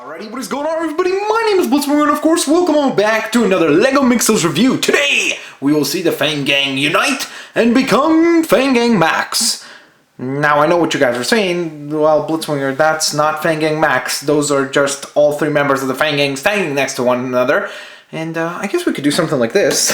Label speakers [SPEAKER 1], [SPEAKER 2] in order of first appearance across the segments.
[SPEAKER 1] Alrighty, what is going on, everybody? My name is Blitzwinger, and of course, welcome on back to another LEGO Mixels review. Today, we will see the Fang Gang unite and become Fang Gang Max. Now, I know what you guys are saying. Well, Blitzwinger, that's not Fang Gang Max. Those are just all three members of the Fang Gang standing next to one another. And I guess we could do something like this.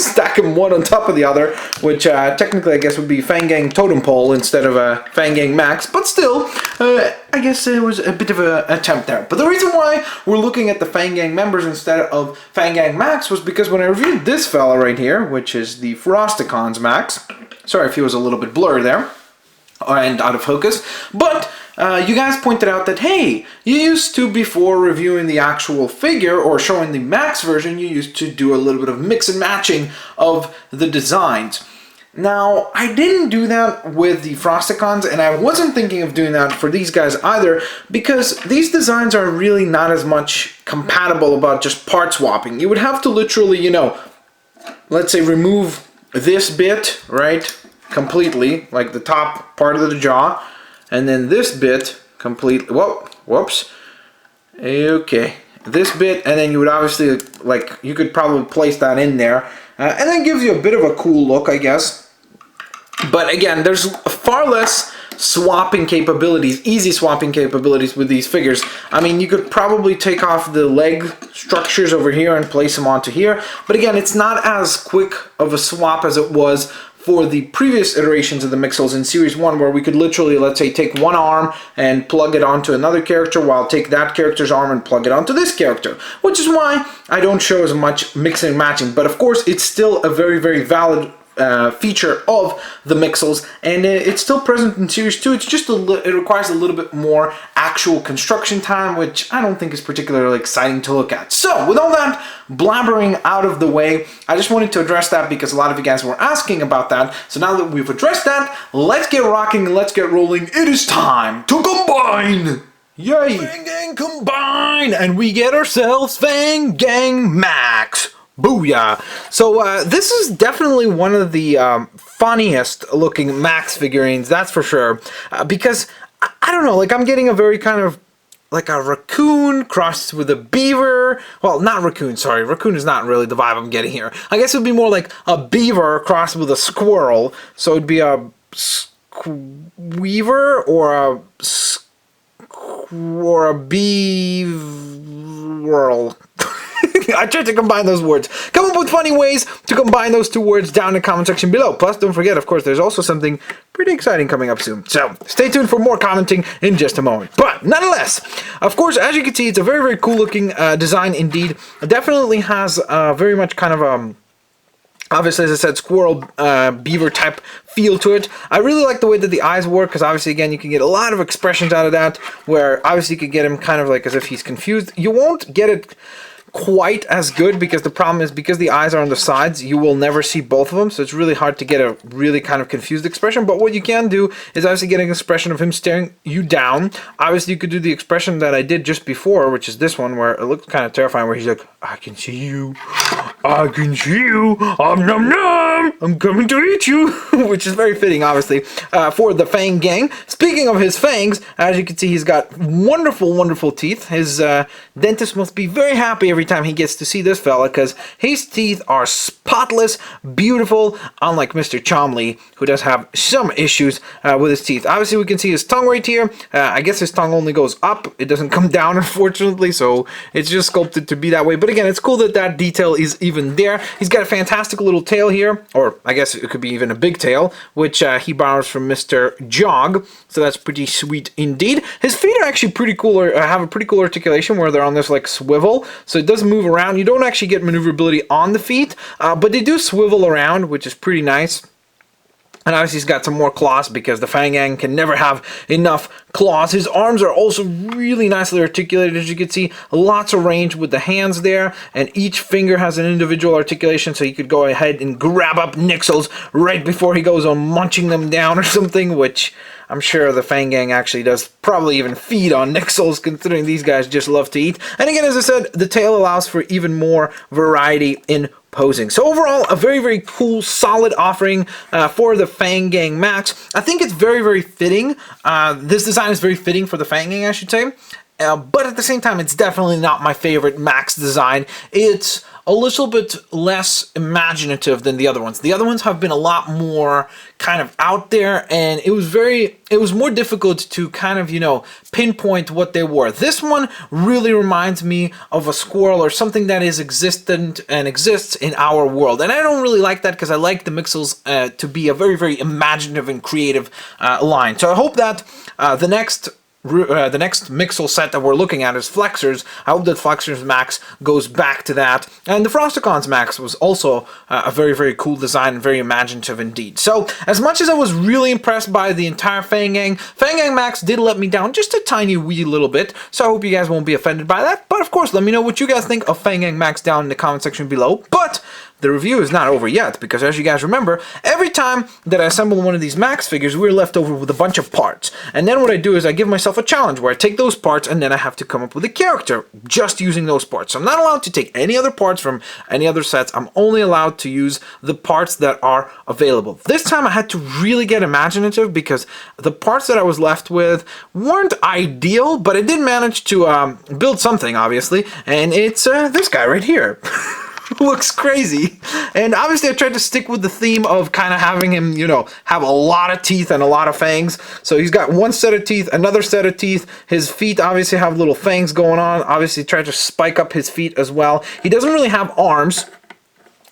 [SPEAKER 1] Stack them one on top of the other, which technically I guess would be Fang Gang Totem Pole instead of a Fang Gang Max. But still, I guess it was a bit of an attempt there. But the reason why we're looking at the Fang Gang members instead of Fang Gang Max was because when I reviewed this fella right here, which is the Frosticons Max. Sorry if he was a little bit blurry there and out of focus, but you guys pointed out that, hey, you used to, before reviewing the actual figure or showing the Max version, you used to do a little bit of mix and matching of the designs. Now, I didn't do that with the Frosticons, and I wasn't thinking of doing that for these guys either, because these designs are really not as much compatible about just part swapping. You would have to literally, you know, let's say remove this bit, right, completely, like the top part of the jaw, and then this bit completely, whoops, okay, this bit, and then you would obviously, like, you could probably place that in there, and that gives you a bit of a cool look, I guess. But again, there's far less swapping capabilities, easy swapping capabilities with these figures. I mean, you could probably take off the leg structures over here and place them onto here, but again, it's not as quick of a swap as it was for the previous iterations of the Mixels in Series 1, where we could literally, let's say, take one arm and plug it onto another character, while take that character's arm and plug it onto this character, which is why I don't show as much mixing and matching. But of course, it's still a very, very valid feature of the Mixels, and it's still present in Series 2. It's just it requires a little bit more actual construction time, which I don't think is particularly exciting to look at. So, with all that blabbering out of the way, I just wanted to address that because a lot of you guys were asking about that. So now that we've addressed that, let's get rocking and let's get rolling. It is time to combine! Yay! Fang Gang combine! And we get ourselves Fang Gang Max! Booyah! So this is definitely one of the funniest looking Max figurines, that's for sure. Because, I don't know, like I'm getting a very kind of like a raccoon crossed with a beaver. Well, not raccoon, sorry. Raccoon is not really the vibe I'm getting here. I guess it would be more like a beaver crossed with a squirrel. So it'd be a squeaver or a beaverl. I tried to combine those words. Come up with funny ways to combine those two words down in the comment section below. Plus, don't forget, of course, there's also something pretty exciting coming up soon. So, stay tuned for more commenting in just a moment. But, nonetheless, of course, as you can see, it's a very, very cool looking design indeed. It definitely has very much kind of obviously, as I said, squirrel, beaver type feel to it. I really like the way that the eyes work, because obviously, again, you can get a lot of expressions out of that, where obviously you could get him kind of like as if he's confused. You won't get it quite as good, because the problem is, because the eyes are on the sides, you will never see both of them, so it's really hard to get a really kind of confused expression. But what you can do is obviously get an expression of him staring you down. Obviously, you could do the expression that I did just before, which is this one, where it looks kind of terrifying, where he's like, I can see you, I can see you, nom nom, I'm coming to eat you, which is very fitting, obviously, for the Fang Gang. Speaking of his fangs, as you can see, he's got wonderful, wonderful teeth. His dentist must be very happy every time he gets to see this fella, because his teeth are spotless, beautiful, unlike Mr. Chomley, who does have some issues with his teeth. Obviously, we can see his tongue right here. I guess his tongue only goes up. It doesn't come down, unfortunately, so it's just sculpted to be that way. But again, it's cool that that detail is even there. He's got a fantastic little tail here, or I guess it could be even a big tail, which he borrows from Mr. Jog, so that's pretty sweet indeed. His feet are actually pretty cool, or have a pretty cool articulation, where they're on this like swivel, so it does move around. You don't actually get maneuverability on the feet, but they do swivel around, which is pretty nice. And obviously he's got some more claws, because the Fang Gang can never have enough claws. His arms are also really nicely articulated, as you can see. Lots of range with the hands there, and each finger has an individual articulation, so you could go ahead and grab up Mixels right before he goes on munching them down or something, which I'm sure the Fang Gang actually does probably even feed on Mixels, considering these guys just love to eat. And again, as I said, the tail allows for even more variety in posing. So overall, a very, very cool, solid offering for the Fang Gang Max. I think it's very, very fitting. This design is very fitting for the Fang Gang, I should say. but at the same time, it's definitely not my favorite Max design. It's a little bit less imaginative than the other ones. The other ones have been a lot more kind of out there, and it was more difficult to kind of, you know, pinpoint what they were. This one really reminds me of a squirrel or something that is existent and exists in our world. And I don't really like that because I like the Mixels to be a very, very imaginative and creative line. So I hope that the next Mixel set that we're looking at is Flexors. I hope that Flexors Max goes back to that. And the Frosticons Max was also a very, very cool design and very imaginative indeed. So, as much as I was really impressed by the entire Fang Gang Max did let me down just a tiny wee little bit. So I hope you guys won't be offended by that. But of course, let me know what you guys think of Fang Gang Max down in the comment section below. But the review is not over yet, because as you guys remember, every time that I assemble one of these Max figures, we're left over with a bunch of parts. And then what I do is I give myself a challenge where I take those parts and then I have to come up with a character just using those parts. So I'm not allowed to take any other parts from any other sets. I'm only allowed to use the parts that are available. This time I had to really get imaginative because the parts that I was left with weren't ideal, but I did manage to build something, obviously, and it's this guy right here. Looks crazy. And obviously I tried to stick with the theme of kind of having him, you know, have a lot of teeth and a lot of fangs. So he's got one set of teeth, another set of teeth. His feet obviously have little fangs going on. Obviously tried to spike up his feet as well. He doesn't really have arms.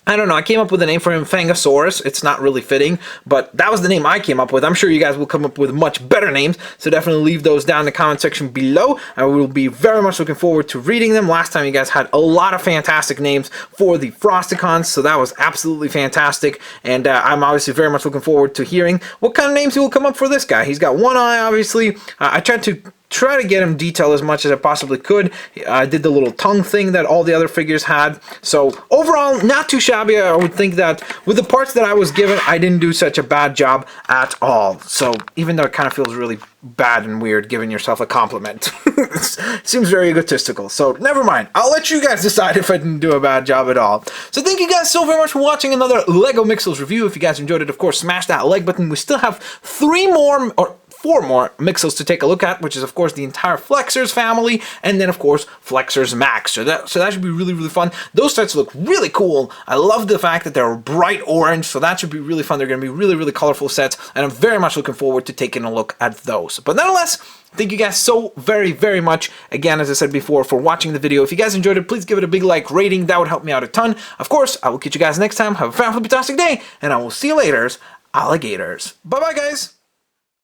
[SPEAKER 1] I don't know, I came up with a name for him, Fangosaurus. It's not really fitting, but that was the name I came up with. I'm sure you guys will come up with much better names, so definitely leave those down in the comment section below. I will be very much looking forward to reading them. Last time you guys had a lot of fantastic names for the Frosticons, so that was absolutely fantastic, and I'm obviously very much looking forward to hearing what kind of names he will come up for this guy. He's got one eye, obviously. I tried to get him detailed as much as I possibly could. I did the little tongue thing that all the other figures had. So overall, not too shabby. I would think that with the parts that I was given, I didn't do such a bad job at all. So even though it kind of feels really bad and weird giving yourself a compliment. It seems very egotistical. So never mind. I'll let you guys decide if I didn't do a bad job at all. So thank you guys so very much for watching another LEGO Mixels review. If you guys enjoyed it, of course, smash that like button. We still have 4 more Mixels to take a look at, which is of course the entire Flexors family, and then of course Flexors Max. So that should be really, really fun. Those sets look really cool. I love the fact that they're bright orange, so that should be really fun. They're going to be really, really colorful sets, and I'm very much looking forward to taking a look at those. But nonetheless, thank you guys so very, very much, again, as I said before, for watching the video. If you guys enjoyed it, please give it a big like rating. That would help me out a ton. Of course, I will catch you guys next time. Have a fantastic day, and I will see you later, alligators. Bye-bye, guys.